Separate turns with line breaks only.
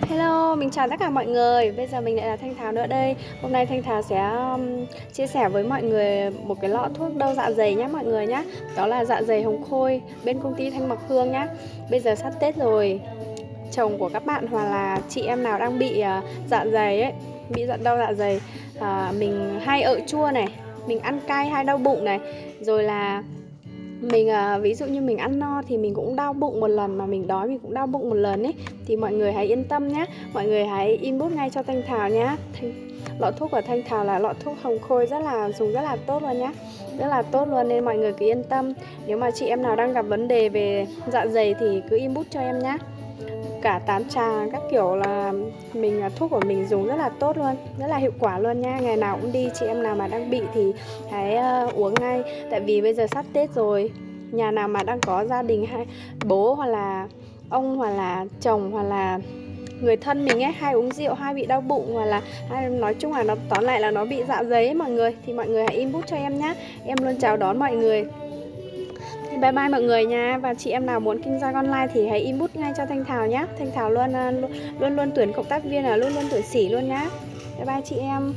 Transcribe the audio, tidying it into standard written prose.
Hello, mình chào tất cả mọi người. Bây giờ mình lại là Thanh Thảo nữa đây. Hôm nay Thanh Thảo sẽ chia sẻ với mọi người một cái lọ thuốc đau dạ dày nhé mọi người nhé. Đó là dạ dày Hồng Khôi bên công ty Thanh Mặc Hương nhé. Bây giờ sắp Tết rồi, chồng của các bạn hoặc là chị em nào đang bị dạ dày ấy, bị đau dạ dày, mình hay ợ chua này, mình ăn cay hay đau bụng này, rồi là mình ví dụ như mình ăn no thì mình cũng đau bụng một lần, mà mình đói mình cũng đau bụng một lần ấy, thì mọi người hãy yên tâm nhé, mọi người hãy inbox ngay cho Thanh Thảo nhé. Lọ thuốc của Thanh Thảo là lọ thuốc Hồng Khôi dùng rất là tốt luôn nhé, rất là tốt luôn, nên mọi người cứ yên tâm. Nếu mà chị em nào đang gặp vấn đề về dạ dày thì cứ inbox cho em nhé. Cả tán trà các kiểu là thuốc của mình dùng rất là tốt luôn, rất là hiệu quả luôn nha. Ngày nào cũng đi, chị em nào mà đang bị thì hãy uống ngay. Tại vì bây giờ sắp Tết rồi, nhà nào mà đang có gia đình hay bố hoặc là ông hoặc là chồng hoặc là người thân mình ấy hay uống rượu, hay bị đau bụng, hoặc là nói chung là nó tóm lại là nó bị dạ dày ấy mọi người, thì mọi người hãy inbox cho em nhé. Em luôn chào đón mọi người. Bye bye mọi người nha. Và chị em nào muốn kinh doanh online thì hãy inbox ngay cho Thanh Thảo nhé. Thanh Thảo luôn tuyển cộng tác viên, luôn tuyển sỉ luôn nhá. Bye bye chị em.